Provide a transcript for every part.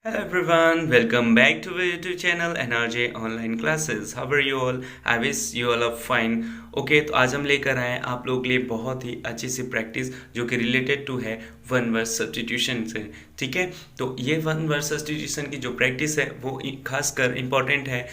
Hello everyone, welcome back to our YouTube channel NRJ Online Classes. How are you all? I wish you all are fine. Okay तो आज हम लेकर आए हैं आप लोगों के लिए बहुत ही अच्छी सी प्रैक्टिस जो कि रिलेटेड टू है वन वर्ड सब्स्टिट्यूशन से। ठीक है, तो ये वन वर्ड सब्स्टिट्यूशन की जो प्रैक्टिस है वो खासकर इम्पॉर्टेंट है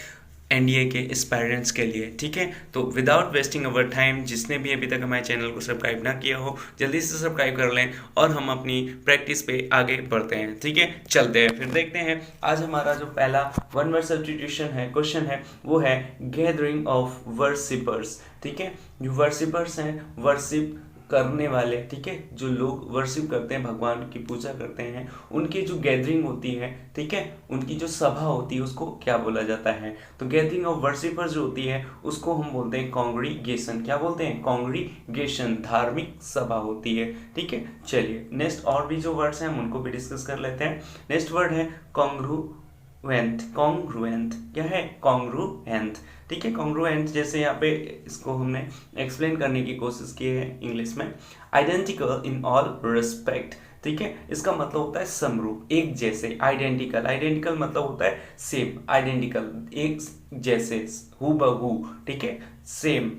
एनडीए के एस्पायरेंट्स के लिए। ठीक है, तो विदाउट वेस्टिंग अवर टाइम जिसने भी अभी तक हमारे चैनल को सब्सक्राइब ना किया हो जल्दी से सब्सक्राइब कर लें और हम अपनी प्रैक्टिस पे आगे बढ़ते हैं। ठीक है, चलते हैं फिर देखते हैं। आज हमारा जो पहला वन वर्ड सब्स्टिट्यूशन है क्वेश्चन है वो है गैदरिंग ऑफ वर्शिपर्स। ठीक है, जो वर्शिपर्स हैं वर्शिप करने वाले, ठीक है, जो लोग वर्शिप करते हैं भगवान की पूजा करते हैं उनकी जो गैदरिंग होती है, ठीक है, उनकी जो सभा होती है उसको क्या बोला जाता है? तो गैदरिंग ऑफ वर्शिपर्स जो होती है उसको हम बोलते हैं कॉन्ग्रीगेशन। क्या बोलते हैं? कॉन्ग्रीगेशन, धार्मिक सभा होती है। ठीक है, चलिए नेक्स्ट और भी जो वर्ड्स हैं हम उनको भी डिस्कस कर लेते हैं। नेक्स्ट वर्ड है कॉन्ग्रुएंट। कॉन्ग्रुएंट क्या है? कॉन्ग्रुएंट। ठीक है, कॉन्ग्रुएंट जैसे यहाँ पे इसको हमने एक्सप्लेन करने की कोशिश की है इंग्लिश में, आइडेंटिकल इन ऑल रिस्पेक्ट। ठीक है, इसका मतलब होता है समरूप, एक जैसे। आइडेंटिकल, आइडेंटिकल मतलब होता है सेम, आइडेंटिकल एक जैसे, हूबहू। ठीक है, सेम।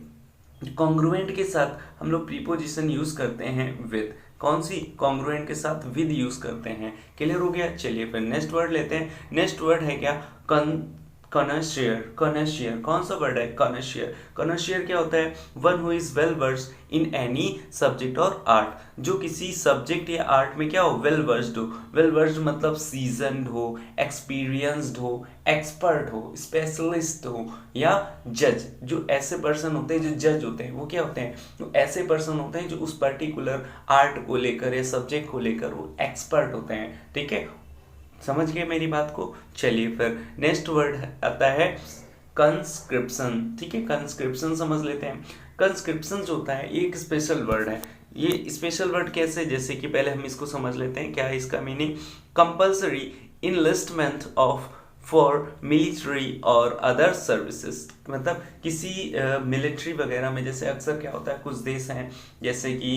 कॉन्ग्रुएंट के साथ हम लोग प्रीपोजिशन यूज करते हैं विद। कौन सी? कॉन्ग्रुएंट के साथ विद यूज करते हैं। क्लियर हो गया? चलिए फिर नेक्स्ट वर्ड लेते हैं। नेक्स्ट वर्ड है क्या? कनशियर। कनशियर कौन सा वर्ड है? कनशियर। कनशियर क्या होता है? One who is well versed in any subject और आर्ट। जो किसी सब्जेक्ट या आर्ट में क्या हो? वेल वर्स्ड हो। वेल वर्स्ड मतलब सीजन्ड हो, एक्सपीरियंस्ड हो, एक्सपर्ट हो, स्पेशलिस्ट हो या जज। जो ऐसे पर्सन होते हैं जो जज होते हैं वो क्या होते हैं? तो ऐसे पर्सन होते हैं जो उस पर्टिकुलर आर्ट को लेकर या सब्जेक्ट को लेकर वो एक्सपर्ट होते हैं। ठीक है, समझ गए मेरी बात को? चलिए फिर नेक्स्ट वर्ड आता है कंस्क्रिप्शन। ठीक है, कंस्क्रिप्शन समझ लेते हैं। कंस्क्रिप्शन जो होता है एक स्पेशल वर्ड है। ये स्पेशल वर्ड कैसे? जैसे कि पहले हम इसको समझ लेते हैं क्या है इसका meaning. Compulsory enlistment of for military और अदर सर्विसेज। मतलब किसी मिलिट्री वगैरह में, जैसे अक्सर क्या होता है कुछ देश हैं जैसे कि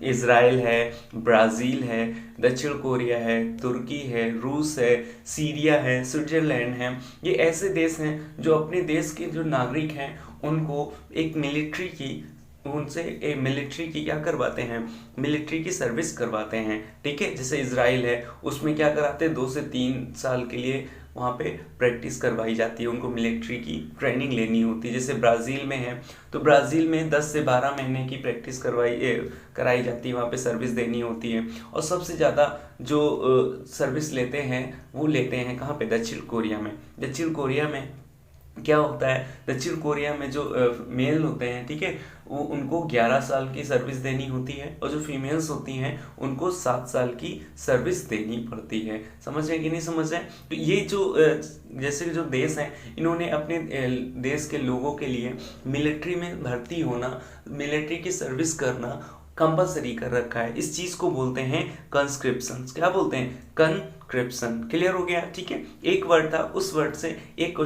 इज़राइल है, ब्राज़ील है, दक्षिण कोरिया है, तुर्की है, रूस है, सीरिया है, स्विट्जरलैंड है। ये ऐसे देश हैं जो अपने देश के जो नागरिक हैं उनको एक मिलिट्री की उनसे मिलिट्री की क्या करवाते हैं? मिलिट्री की सर्विस करवाते हैं। ठीक है, जैसे इजराइल है उसमें क्या कराते हैं 2 से 3 साल के लिए वहाँ पे प्रैक्टिस करवाई जाती है, उनको मिलिट्री की ट्रेनिंग लेनी होती है। जैसे ब्राज़ील में है तो ब्राज़ील में 10 से 12 महीने की प्रैक्टिस कराई जाती है, वहाँ पे सर्विस देनी होती है। और सबसे ज़्यादा जो सर्विस लेते हैं वो लेते हैं कहाँ पे? दक्षिण कोरिया में। दक्षिण कोरिया में क्या होता है? दक्षिण कोरिया में जो मेल होते हैं, ठीक है, वो उनको 11 साल की सर्विस देनी होती है और जो फीमेल्स होती हैं उनको 7 साल की सर्विस देनी पड़ती है। समझ रहे हैं कि नहीं समझ रहे हैं? तो ये जो जैसे जो देश हैं इन्होंने अपने देश के लोगों के लिए मिलिट्री में भर्ती होना, मिलिट्री की सर्विस करना कंपलसरी कर रखा है। इस चीज को बोलते हैं कंस्क्रिप्शन। क्या बोलते हैं? कंस्क्रिप्शन। क्लियर हो गया? ठीक है, एक वर्ड था, उस वर्ड से एक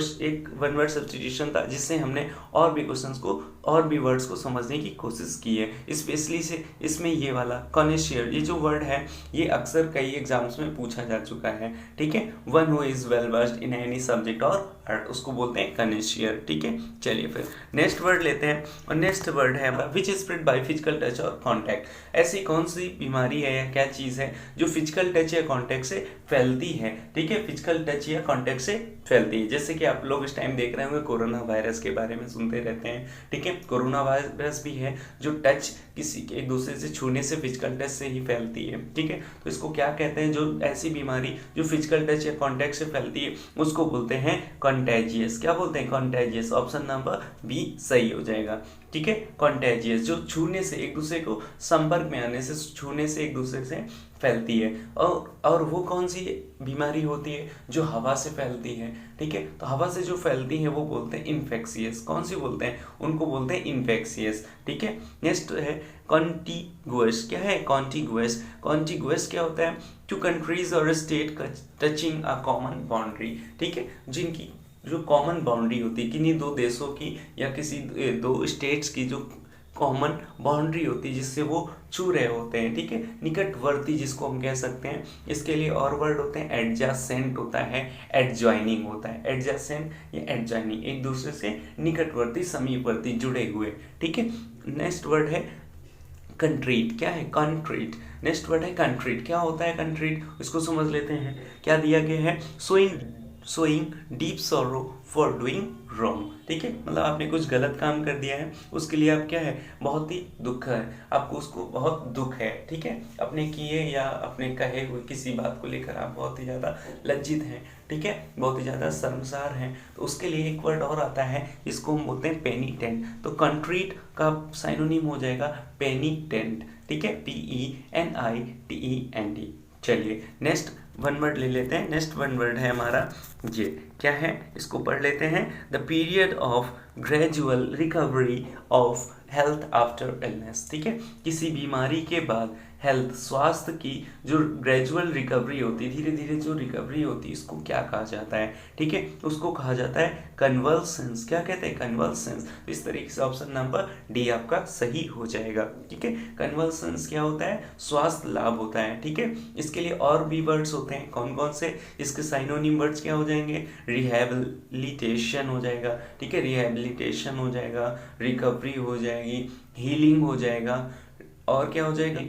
वन वर्ड सब्स्टिट्यूशन था जिससे हमने और भी क्वेश्चंस को और भी वर्ड्स को समझने की कोशिश की है। स्पेशली से इसमें ये वाला कॉनेशियर, ये जो वर्ड है ये अक्सर कई एग्जाम्स में पूछा जा चुका है। ठीक है, one who is well versed in any subject और आर्ट, उसको बोलते हैं कॉनेशियर। ठीक है, चलिए फिर नेक्स्ट वर्ड लेते हैं। और नेक्स्ट वर्ड है which is spread by physical touch और कॉन्टैक्ट। ऐसी कौन सी बीमारी है या क्या चीज़ है जो फिजिकल टच या कॉन्टैक्ट से फैलती है? ठीक है, फिजिकल टच या कॉन्टैक्ट से फैलती है। जैसे कि आप लोग इस टाइम देख रहे होंगे कोरोना वायरस के बारे में सुनते रहते हैं। ठीक है, कोरोना वायरस भी है जो टच किसी के एक दूसरे से छूने से, फिजिकल टच से ही फैलती है। ठीक है, तो इसको क्या कहते हैं? जो ऐसी बीमारी जो फिजिकल टच या कॉन्टैक्ट से फैलती है उसको बोलते हैं कॉन्टेजियस। क्या बोलते हैं? कॉन्टेजियस। ऑप्शन नंबर बी सही हो जाएगा। ठीक है, कॉन्टेजियस जो छूने से, एक दूसरे को संपर्क में आने से, छूने से एक दूसरे से फैलती है। और वो कौन सी बीमारी होती है? जो हवा से फैलती है। ठीक है, तो हवा से जो फैलती है वो बोलते हैं इन्फेक्शियस। कौन सी बोलते हैं? उनको बोलते हैं इन्फेक्शियस। ठीक है, नेक्स्ट है कॉन्टिगुअस। क्या है? कॉन्टिगुअस। कॉन्टिगुअस क्या होता है? टू कंट्रीज और state touching a common boundary. ठीक है, जिनकी जो कॉमन बाउंड्री होती है किन्हीं दो देशों की या किसी दो स्टेट्स की जो कॉमन बाउंड्री होती है जिससे वो छू रहे होते हैं, ठीक है। निकटवर्ती जिसको हम कह सकते हैं, इसके लिए और वर्ड होते हैं, एडजासेंट होता है, एडजॉइनिंग होता है। एडजासेंट या एडजॉइनिंग, एक दूसरे से निकटवर्ती, समीपवर्ती, जुड़े हुए, ठीक है। नेक्स्ट वर्ड है कंट्रीट। क्या है? कंट्रीट। नेक्स्ट वर्ड है कंट्रीट। क्या होता है कंट्रीट? इसको समझ लेते हैं। क्या दिया गया है? Showing deep sorrow for doing wrong, ठीक है। मतलब आपने कुछ गलत काम कर दिया है, उसके लिए आप क्या है, बहुत ही दुख है, आपको उसको बहुत दुख है, ठीक है। अपने किए या अपने कहे हुए किसी बात को लेकर आप बहुत ही ज़्यादा लज्जित हैं, ठीक है, बहुत ही ज़्यादा शर्मसार हैं। तो उसके लिए एक वर्ड और आता है जिसको हम बोलते हैं पेनिटेंट। तो कंट्रीट का साइनोनिम हो जाएगा पेनिटेंट, ठीक है, PENITENT। चलिए नेक्स्ट वन वर्ड ले लेते हैं। नेक्स्ट वन वर्ड है हमारा ये, क्या है, इसको पढ़ लेते हैं। The period of gradual recovery of health after illness, ठीक है। किसी बीमारी के बाद हेल्थ, स्वास्थ्य की जो ग्रेजुअल रिकवरी होती है, धीरे धीरे जो रिकवरी होती है, इसको क्या कहा जाता है, ठीक है, उसको कहा जाता है कन्वल्सेंस। क्या कहते हैं? कन्वल्सेंस। इस तरीके से ऑप्शन नंबर डी आपका सही हो जाएगा, ठीक है। कन्वल्सेंस क्या होता है? स्वास्थ्य लाभ होता है, ठीक है। इसके लिए और भी वर्ड्स होते हैं, कौन कौन से? इसके साइनोनिम वर्ड्स क्या हो जाएंगे? रिहैबिलिटेशन हो जाएगा, ठीक है, रिहैबिलिटेशन हो जाएगा, रिकवरी हो जाएगी, हीलिंग हो जाएगा, और क्या हो जाएगा?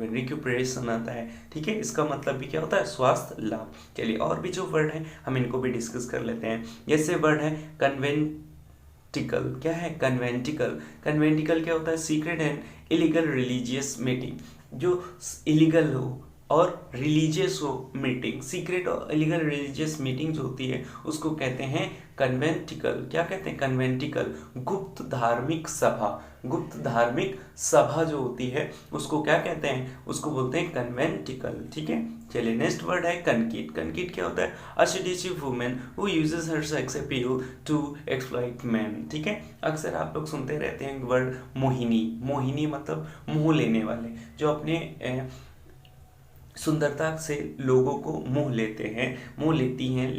रिक्यूपरेशन आता है, ठीक है। इसका मतलब भी क्या होता है? स्वास्थ्य लाभ। चलिए और भी जो वर्ड है हम इनको भी डिस्कस कर लेते हैं। जैसे वर्ड है कन्वेंटिकल। क्या है? कन्वेंटिकल। कन्वेंटिकल क्या होता है? Secret and illegal religious meeting. जो इलीगल हो और रिलीजियस हो मीटिंग, सीक्रेट और इलीगल रिलीजियस मीटिंग जो होती है उसको कहते हैं कन्वेंटिकल। क्या कहते हैं? कन्वेंटिकल। गुप्त धार्मिक सभा। गुप्त धार्मिक सभा जो होती है उसको क्या कहते हैं? उसको बोलते हैं कन्वेंटिकल, ठीक है। चलिए नेक्स्ट वर्ड है कनकीट। कनकीट क्या होता है? A seductive woman who uses her sex appeal to exploit man, ठीक है। अक्सर आप लोग सुनते रहते हैं वर्ड मोहिनी। मोहिनी मतलब मोह लेने वाले, जो अपने सुंदरता से लोगों को मोह लेते हैं, मोह लेती हैं,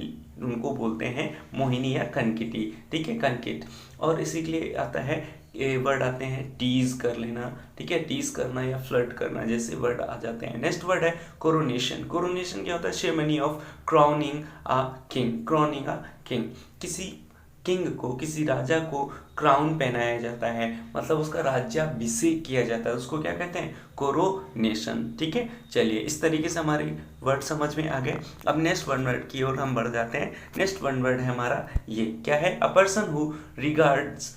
उनको बोलते हैं मोहिनी या कनकिटी, ठीक है, कनकिट। और इसी के लिए आता है वर्ड आते हैं टीज कर लेना, ठीक है, टीज करना या फ्लर्ट करना जैसे वर्ड आ जाते हैं। नेक्स्ट वर्ड है कोरोनेशन। कोरोनेशन क्या होता है? Ceremony of crowning a king. Crowning a king, किसी किंग को, किसी राजा को क्राउन पहनाया जाता है, मतलब उसका राज्याभिषेक किया जाता है, उसको क्या कहते हैं? कोरोनेशन, ठीक है। चलिए इस तरीके से हमारे वर्ड समझ में आ गए। अब नेक्स्ट वन वर्ड की ओर हम बढ़ जाते हैं। नेक्स्ट वन वर्ड है हमारा ये, क्या है? A person who regards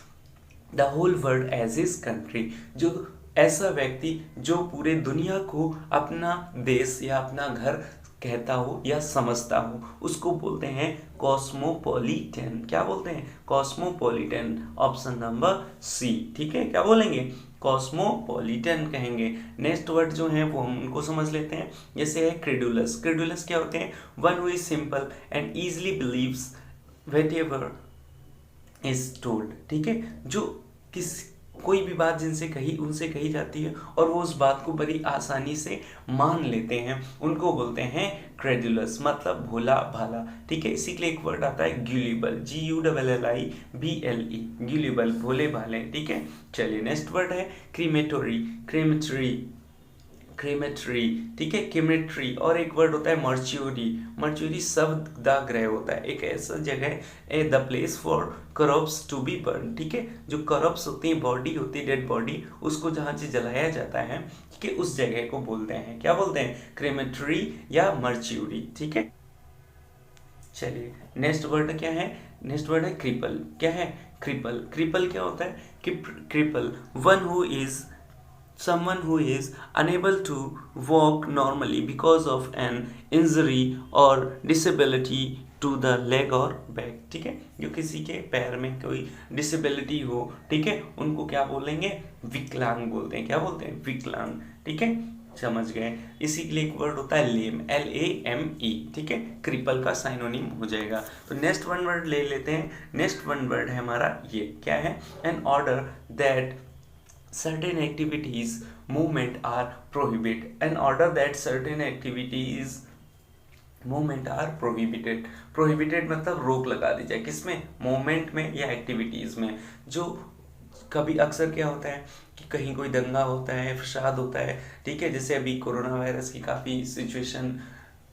the whole world as his country. जो ऐसा व्यक्ति जो पूरे दुनिया को अपना देश या अपना घर कहता हो या समझता हो, उसको बोलते हैं कॉस्मोपॉलिटन। क्या बोलते हैं? कॉस्मोपॉलिटन। ऑप्शन नंबर सी, ठीक है। क्या बोलेंगे? कॉस्मोपॉलिटन कहेंगे। नेक्स्ट वर्ड जो है वो हम उनको समझ लेते हैं। जैसे है क्रेडुलस। क्रेडुलस क्या होते हैं? One who is simple and easily believes whatever is told, ठीक है। जो कोई भी बात जिनसे कही उनसे कही जाती है और वो उस बात को बड़ी आसानी से मान लेते हैं, उनको बोलते हैं क्रेडुलस, मतलब भोला भाला, ठीक है। इसी के लिए एक वर्ड आता है ग्यूलिबल। GULLIBLE, ग्यूलिबल, भोले भाले, ठीक है। चलिए नेक्स्ट वर्ड है क्रीमेटोरी। क्रीमेटरी, क्रीमेटरी, ठीक है, क्रीमेटरी। और एक वर्ड होता है मर्च्यूरी। मर्च्यूरी शवदाह होता है, एक ऐसा जगह है, the place for corpse to be burn, ठीक है। जो करप्स होती है, बॉडी होती है, डेड बॉडी, उसको जहाँ से जलाया जाता है, ठीक है, उस जगह को बोलते हैं, क्या बोलते हैं? क्रीमेटरी या मर्च्यूरी, ठीक है। चलिए नेक्स्ट वर्ड क्या है? नेक्स्ट वर्ड है क्रिपल। क्या है? क्रिपल। क्रिपल क्या होता है? Cripple, one who is someone who is unable to walk normally because of an injury or disability to the leg or back, ठीक है। जो किसी के पैर में कोई डिसेबिलिटी हो, ठीक है, उनको क्या बोलेंगे? विकलांग बोलते हैं। क्या बोलते हैं? विकलांग, ठीक है, समझ गए। इसी के लिए एक वर्ड होता है लेम, LAME, ठीक है, क्रिपल का साइनोनिम हो जाएगा। तो नेक्स्ट वन वर्ड ले लेते हैं। नेक्स्ट वन वर्ड है हमारा ये, क्या है? An order that certain activities movement are prohibited. An order that certain activities movement are prohibited. prohibited मतलब रोक लगा दी जाए, किसमें? मूवमेंट में या एक्टिविटीज में। जो कभी अक्सर क्या होता है कि कहीं कोई दंगा होता है, फसाद होता है, ठीक है, जैसे अभी कोरोना वायरस की काफ़ी सिचुएशन,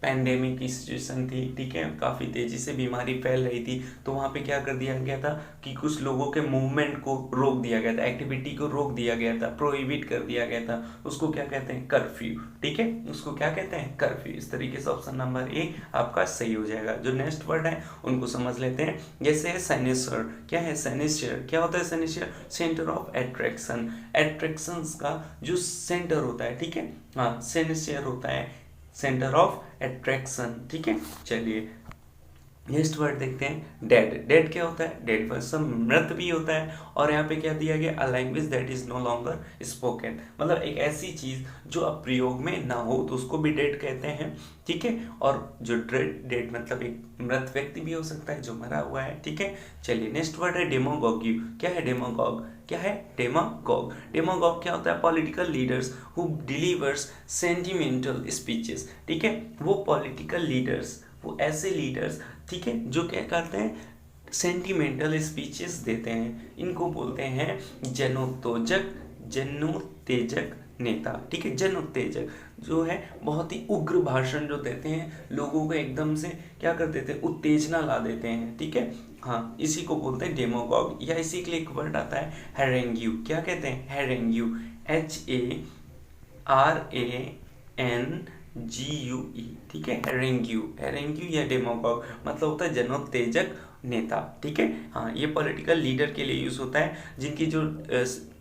पैंडेमिक की सिचुएशन थी, ठीक है, काफ़ी तेज़ी से बीमारी फैल रही थी, तो वहाँ पे क्या कर दिया गया था कि कुछ लोगों के मूवमेंट को रोक दिया गया था, एक्टिविटी को रोक दिया गया था, प्रोहिबिट कर दिया गया था, उसको क्या कहते हैं, कर्फ्यू, ठीक है, उसको क्या कहते हैं, कर्फ्यू। इस तरीके से ऑप्शन नंबर ए आपका सही हो जाएगा। जो नेक्स्ट वर्ड है उनको समझ लेते हैं, जैसे है सैनिस्टर। क्या है सैनिस्टर? क्या होता है सैनिस्टर? सेंटर ऑफ एट्रैक्शन, एट्रैक्शंस का जो सेंटर होता है, ठीक है, हाँ, सैनिस्टर होता है सेंटर ऑफ एट्रैक्शन, ठीक है। चलिए नेक्स्ट वर्ड देखते हैं, डेड। डेड क्या होता है? डेड पर्सन मृत भी होता है, और यहाँ पे क्या दिया गया, a language that is no longer spoken, मतलब एक ऐसी चीज जो अब प्रयोग में ना हो तो उसको भी डेड कहते हैं, ठीक है। और जो डेड मतलब एक मृत व्यक्ति भी हो सकता है जो मरा हुआ है, ठीक है। चलिए नेक्स्ट वर्ड है डेमोगॉगी। क्या है डेमोगॉग? क्या है डेमागॉग? डेमागॉग क्या होता है? Political leaders who delivers sentimental speeches, ठीक है। वो पॉलिटिकल लीडर्स, वो ऐसे लीडर्स, ठीक है, जो क्या करते हैं, सेंटिमेंटल स्पीचेस देते हैं, इनको बोलते हैं जनोत्तेजक नेता, ठीक है। जनोत्तेजक जो है बहुत ही उग्र भाषण जो देते हैं, लोगों को एकदम से क्या कर देते हैं, उत्तेजना ला देते हैं, ठीक है, हाँ, इसी को बोलते हैं डेमोगॉग। या इसी के लिए एक वर्ड आता है हैरेंग्यू। क्या कहते हैं? हैरेंग्यू, HARANGUE, ठीक है, हैरेंग्यू। हैरेंग्यू या डेमोगॉग मतलब होता है जनोत्तेजक नेता, ठीक है, हाँ, ये पॉलिटिकल लीडर के लिए यूज होता है, जिनकी जो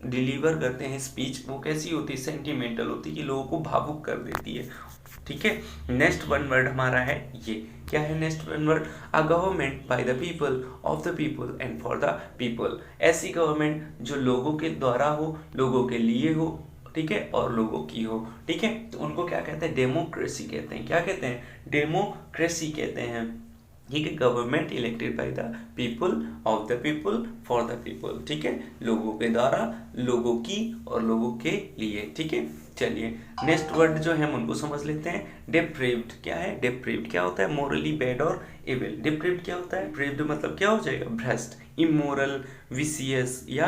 डिलीवर करते हैं स्पीच वो कैसी होती है, सेंटिमेंटल होती है, कि लोगों को भावुक कर देती है, ठीक है। नेक्स्ट वन वर्ड हमारा है ये। क्या है next one word? A government by the people, of the people and for the people. ऐसी गवर्नमेंट जो लोगों के द्वारा हो, लोगों के लिए हो, ठीक है, और लोगों की हो, ठीक है, तो उनको क्या कहते हैं? डेमोक्रेसी कहते हैं। क्या कहते हैं? डेमोक्रेसी कहते हैं, ठीक है। Government elected by the people, of the people, for the people, ठीक है, लोगों के द्वारा, लोगों की और लोगों के लिए, ठीक है। चलिए नेक्स्ट वर्ड जो है हम उनको समझ लेते हैं, डेप्रेव्ड। क्या है डेप्रेव्ड? क्या होता है? मोरली बैड और इविल। डेप्रेव्ड क्या होता है? प्रेव्ड मतलब क्या हो जाएगा? भ्रष्ट, इमोरल, विशियस या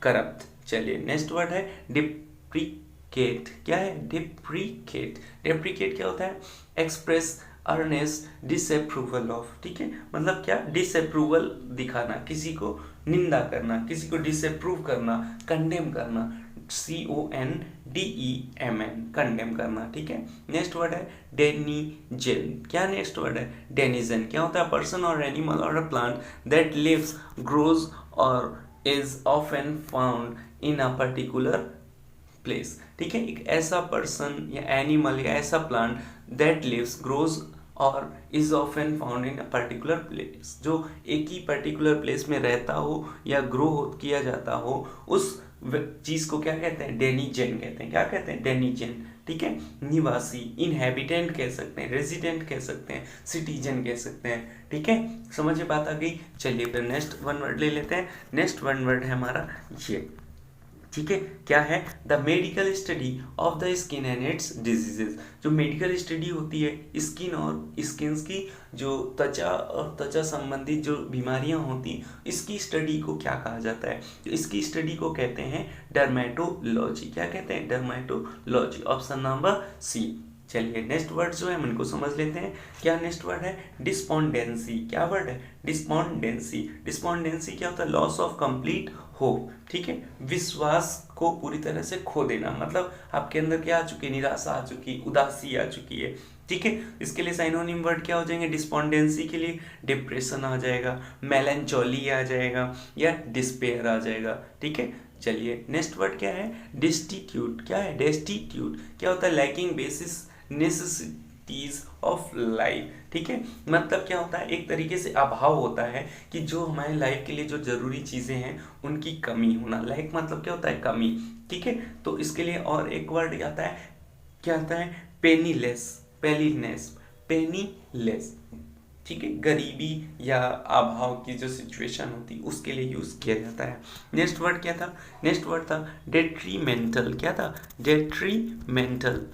करप्ट। चलिए नेक्स्ट वर्ड है डिप्रिकेट। क्या है? डिप्रिकेट। डिप्रिकेट क्या होता है? एक्सप्रेस अर्नेस्ट डिसअप्रूवल ऑफ, ठीक है, मतलब क्या? डिसअप्रूवल दिखाना, किसी को निंदा करना, किसी को डिसअप्रूव करना, कंडेम करना, CONDEMN, कंडेम करना, ठीक है। नेक्स्ट वर्ड है डेनिजन। क्या नेक्स्ट वर्ड है? डेनिजन क्या होता है? पर्सन और एनिमल और a plant that lives, grows और is often found in a particular place, ठीक है, एक ऐसा पर्सन या एनिमल या ऐसा प्लांट दैट लिव्स, ग्रोज और is often found in a particular place, जो एक ही पर्टिकुलर प्लेस में रहता हो या ग्रो किया जाता हो, उस चीज को क्या कहते हैं? डेनिजन कहते हैं। क्या कहते हैं? डेनिजन, ठीक है। निवासी, इनहेबिटेंट कह सकते हैं, रेजिडेंट कह सकते हैं, सिटीजन कह सकते हैं, ठीक है, समझ में बात आ गई। चलिए फिर नेक्स्ट वन वर्ड ले लेते हैं। नेक्स्ट वन वर्ड है हमारा ये, ठीक है, क्या है? The medical study of the skin and it's diseases. जो मेडिकल स्टडी होती है स्किन और स्किन की, जो त्वचा और त्वचा संबंधित जो बीमारियां होती, इसकी स्टडी को क्या कहा जाता है? तो इसकी स्टडी को कहते हैं डर्मेटोलॉजी। क्या कहते हैं? Dermatology, option number C. चलिए नेक्स्ट वर्ड जो है हम इनको समझ लेते हैं। क्या नेक्स्ट वर्ड है? डिस्पोंडेंसी। क्या वर्ड है? डिस्पोंडेंसी। डिस्पोंडेंसी क्या होता है? लॉस ऑफ कंप्लीट होप, ठीक है, विश्वास को पूरी तरह से खो देना, मतलब आपके अंदर क्या आ चुकी है? निराशा आ चुकी, उदासी आ चुकी है, ठीक है। इसके लिए साइनोनिम वर्ड क्या हो जाएंगे? डिस्पोंडेंसी के लिए डिप्रेशन आ जाएगा, मेलैंचोली आ जाएगा, या डिस्पेयर आ जाएगा, ठीक है। चलिए नेक्स्ट वर्ड क्या है? डेस्टिट्यूट। क्या है? डेस्टिट्यूट क्या होता है? Lacking basis necessities of life, ठीक है, मतलब क्या होता है? एक तरीके से अभाव होता है कि जो हमारे लाइफ के लिए जो जरूरी चीजें हैं उनकी कमी होना। लाइक मतलब क्या होता है? कमी, ठीक है। तो इसके लिए और एक वर्ड आता है, क्या आता है? पेनीलेस, पेनीलेस, पेनीलेस, ठीक है, गरीबी या अभाव की जो सिचुएशन होती है उसके लिए यूज किया जाता है। नेक्स्ट वर्ड क्या था? नेक्स्ट वर्ड था डेट्रीमेंटल। क्या था? डेट्रीमेंटल,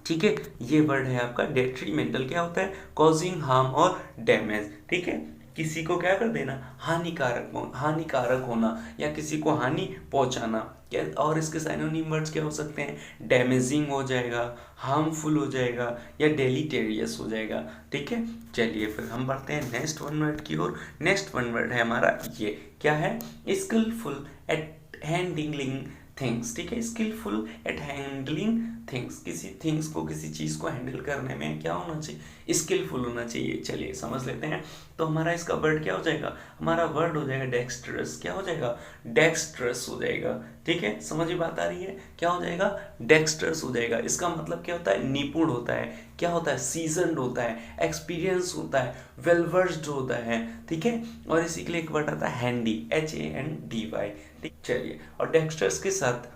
ठीक है, ये वर्ड है आपका डेट्रीमेंटल। क्या होता है? कॉजिंग हार्म और डैमेज, ठीक है, किसी को क्या कर देना, हानिकारक होना या किसी को हानि पहुंचाना। क्या और इसके साइनोनिम वर्ड्स क्या हो सकते हैं, डैमेजिंग हो जाएगा, हार्मफुल हो जाएगा या डेलीटेरियस हो जाएगा। ठीक है, चलिए फिर हम बढ़ते हैं नेक्स्ट वन वर्ड की ओर। नेक्स्ट वन वर्ड है हमारा ये, क्या है, स्किलफुल एट हैंडलिंग थिंग्स। ठीक है, स्किलफुल एट हैंडलिंग थिंग्स, किसी थिंग्स को, किसी चीज़ को हैंडल करने में क्या होना चाहिए, स्किलफुल होना चाहिए। चलिए समझ लेते हैं। तो हमारा इसका वर्ड क्या हो जाएगा, हमारा वर्ड हो जाएगा डेक्स्ट्रस। क्या हो जाएगा, डेक्स्ट्रस हो जाएगा। ठीक है, समझ में बात आ रही है, क्या हो जाएगा, डेक्स्ट्रस हो जाएगा। इसका मतलब क्या होता है, निपुण होता है, क्या होता है, सीजन्ड होता है, एक्सपीरियंस होता है, वेल वर्स्ड होता है। ठीक है, और इसी के लिए एक वर्ड आता है हैंडी, HANDY। ठीक, चलिए, और डेक्स्ट्रस के साथ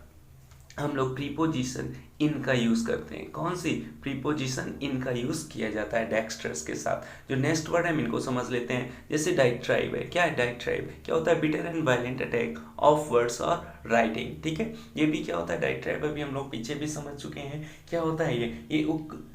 हम लोग प्रीपोजिशन इन का यूज करते हैं। कौन सी, प्रीपोजिशन इन का यूज किया जाता है डेक्स्ट्रस के साथ। जो नेक्स्ट वर्ड है हम इनको समझ लेते हैं। जैसे डाइट्राइब है, क्या है डाइट्राइब, क्या होता है, bitter and violent attack of words और राइटिंग। ठीक है, ये भी क्या होता है, डाइट्राइब अभी हम लोग पीछे भी समझ चुके हैं। क्या होता है ये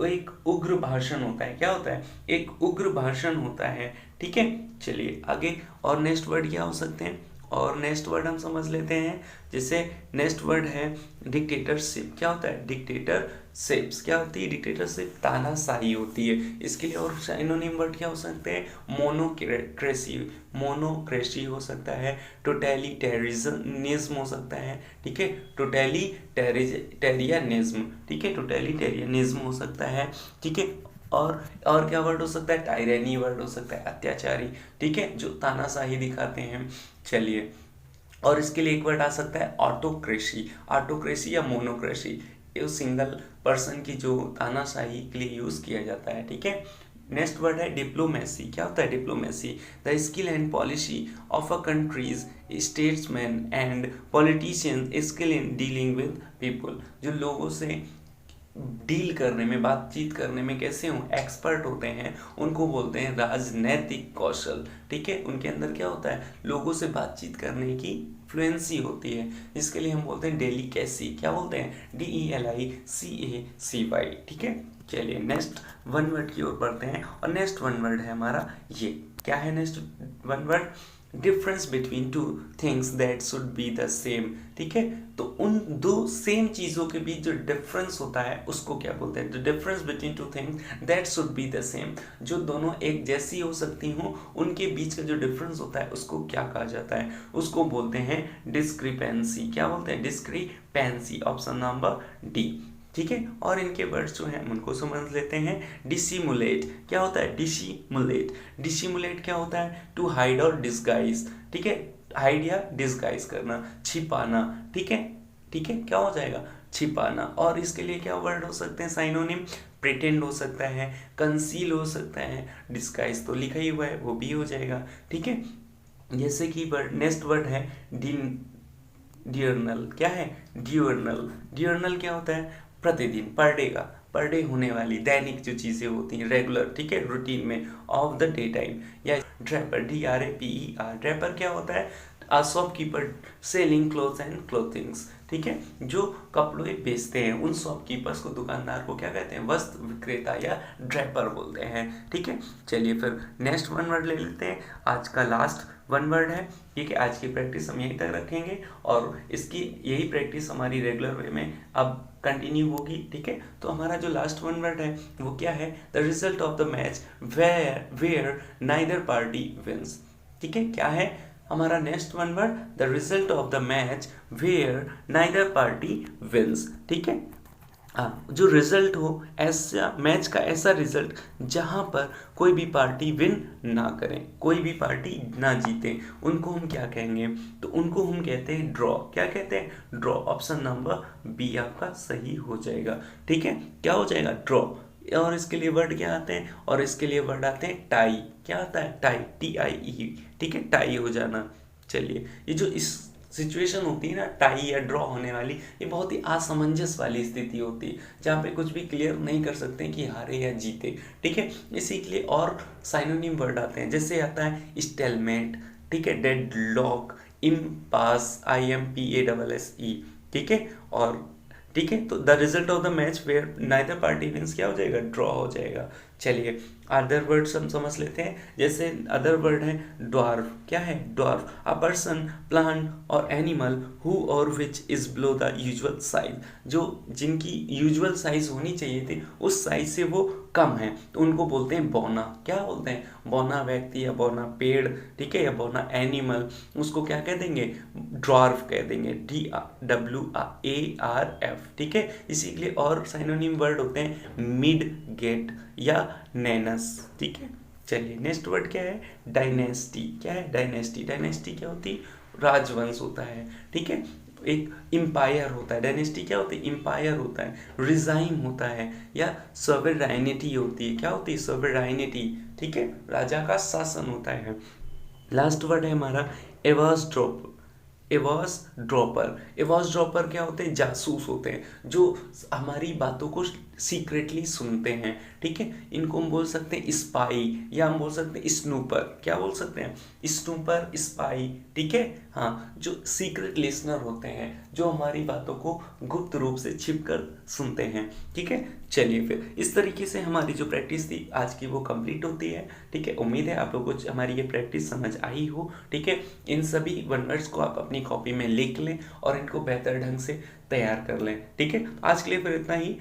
एक उग्र भाषण होता है। क्या होता है, एक उग्र भाषण होता है। ठीक है, चलिए आगे, और नेक्स्ट वर्ड क्या हो सकते हैं, और नेक्स्ट वर्ड हम समझ लेते हैं। जैसे नेक्स्ट वर्ड है डिक्टेटरशिप। क्या होता है, डिक्टेटरशिप्स क्या होती है, डिक्टेटरशिप तानाशाही होती है। इसके लिए और सिनोनिम वर्ड क्या हो सकते हैं, मोनोक्रेसी हो सकता है, टोटलिटेरियनिज्म हो सकता है। ठीक है, टोटलिटेरियनिज्म, ठीक है, टोटलिटेरियनिज्म हो सकता है। ठीक है, और क्या वर्ड हो सकता है, टायरेनी वर्ड हो सकता है, अत्याचारी। ठीक है, जो तानाशाही दिखाते हैं। चलिए, और इसके लिए एक वर्ड आ सकता है ऑटोक्रेसी, ऑटोक्रेसी या मोनोक्रेसी, ये सिंगल पर्सन की जो तानाशाही के लिए यूज किया जाता है। ठीक है, नेक्स्ट वर्ड है डिप्लोमेसी। क्या होता है diplomacy, the skill and policy of a countries statesman and politicians skill in dealing with people, जो लोगों से डील करने में, बातचीत करने में कैसे हो, एक्सपर्ट होते हैं, उनको बोलते हैं राजनैतिक कौशल। ठीक है, उनके अंदर क्या होता है, लोगों से बातचीत करने की फ्लुएंसी होती है, जिसके लिए हम बोलते हैं डेलिकेसी। क्या बोलते हैं, DELICACY। ठीक है, चलिए नेक्स्ट वन वर्ड की ओर बढ़ते हैं, और नेक्स्ट वन वर्ड है हमारा ये, क्या है next one word, difference between two things that should be the same. ठीक है, तो उन दो सेम चीज़ों के बीच जो डिफरेंस होता है उसको क्या बोलते हैं, the difference between two things that should be the same, जो दोनों एक जैसी हो सकती हो, उनके बीच का जो डिफरेंस होता है उसको क्या कहा जाता है, उसको बोलते हैं डिस्क्रिपेंसी। क्या बोलते हैं, डिस्क्रिपेंसी, ऑप्शन नंबर डी। ठीक है, और इनके वर्ड्स जो हैं उनको समझ लेते हैं। डिसिमुलेट, क्या होता है, डिसिमुलेट, डिसिमुलेट क्या होता है, टू हाइड और डिस्गाइज। ठीक है, हाइड या डिस्गाइज करना, छिपाना। ठीक है, ठीक है, क्या हो जाएगा, छिपाना। और इसके लिए क्या वर्ड हो सकते हैं साइनोनिम, प्रिटेंड हो सकता है, कंसील हो सकता है, डिस्गाइज तो लिखा ही हुआ है वो भी हो जाएगा। ठीक है, जैसे कि वर्ड नेक्स्ट वर्ड है डियर्नल। क्या है, ड्यूर्नल, ड्यूर्नल क्या होता है, प्रतिदिन, पर डे होने वाली दैनिक जो चीज़ें होती हैं, रेगुलर। ठीक है, रूटीन में, ऑफ द डे टाइम। या ड्रैपर, DRAPER, ड्रैपर क्या होता है, a shopkeeper selling clothes and clothings. ठीक है, जो कपड़े बेचते हैं उन शॉपकीपर्स को, दुकानदार को क्या कहते हैं, वस्त्र विक्रेता या ड्रैपर बोलते हैं। ठीक है, चलिए फिर नेक्स्ट वन वर्ड ले लेते हैं, आज का लास्ट वन वर्ड है। ठीक है, आज की प्रैक्टिस हम यहीं तक रखेंगे, और इसकी यही प्रैक्टिस हमारी रेगुलर वे में अब कंटिन्यू होगी। ठीक है, तो हमारा जो लास्ट वन वर्ड है वो क्या है, the result of the match where neither party wins. ठीक है, क्या है हमारा next one word, the result of the match where neither party wins. ठीक है, हाँ, जो रिजल्ट हो, ऐसा मैच का ऐसा रिजल्ट जहाँ पर कोई भी पार्टी विन ना करें, कोई भी पार्टी ना जीते, उनको हम क्या कहेंगे, तो उनको हम कहते हैं ड्रॉ। क्या कहते हैं, ड्रॉ। ऑप्शन नंबर बी आपका सही हो जाएगा। ठीक है, क्या हो जाएगा, ड्रॉ। और इसके लिए वर्ड क्या आते हैं, और इसके लिए वर्ड आते हैं टाई। क्या आता है, टाई, TIE। ठीक है, टाई हो जाना। चलिए, ये जो इस सिचुएशन होती है ना, टाई या ड्रॉ होने वाली, ये बहुत ही असमंजस वाली स्थिति होती है, जहाँ पे कुछ भी क्लियर नहीं कर सकते कि हारे या जीते। ठीक है, इसी के लिए और साइनोनिम वर्ड आते हैं, जैसे आता है स्टेलमेट। ठीक है, डेडलॉक, इम्पास, IMPASSE। ठीक है, और ठीक है, तो the result of the match where neither party wins क्या हो जाएगा, ड्रॉ हो जाएगा। चलिए अदर वर्ड्स हम समझ लेते हैं। जैसे अदर वर्ड है ड्वार्फ। क्या है ड्वार्फ? अ पर्सन, प्लांट और एनिमल हु और which is below the usual size, जो जिनकी यूजुअल साइज होनी चाहिए थी उस साइज से वो कम है, तो उनको बोलते हैं बौना। क्या बोलते हैं? बौना व्यक्ति या बौना पेड़, ठीक है, या बौना एनिमल, उसको क्या कह देंगे? ड्वार्फ कह देंगे। DWARF, ठीक है। इसी के लिए और साइनोनिम वर्ड होते हैं मिड गेट या नैनस, ठीक है। चलिए नेक्स्ट वर्ड क्या है? डायनेस्टी। क्या है डायनेस्टी? डायनेस्टी क्या होती है? राजवंश होता है, ठीक है। एक इम्पायर होता है। डायनेस्टी क्या होती है? इम्पायर होता है, रिजाइम होता है, या सॉवरेनिटी होती है। क्या होती है? सॉवरेनिटी, ठीक है, राजा का शासन होता है। लास्ट वर्ड है हमारा averse drop. Averse dropper. Averse dropper क्या होते हैं? जासूस होते हैं, जो हमारी बातों को सीक्रेटली सुनते हैं, ठीक है। इनको हम बोल सकते हैं स्पाई, या हम बोल सकते हैं स्नूपर। क्या बोल सकते हैं? स्नूपर, स्पाई, ठीक है। हाँ, जो सीक्रेट लिसनर होते हैं, जो हमारी बातों को गुप्त रूप से छिप कर सुनते हैं, ठीक है। चलिए फिर इस तरीके से हमारी जो प्रैक्टिस थी आज की वो कंप्लीट होती है, ठीक है। उम्मीद है आप लोगों को हमारी ये प्रैक्टिस समझ आई हो, ठीक है। इन सभी वर्ड्स को आप अपनी कॉपी में लिख लें और इनको बेहतर ढंग से तैयार कर लें, ठीक है। आज के लिए फिर इतना ही।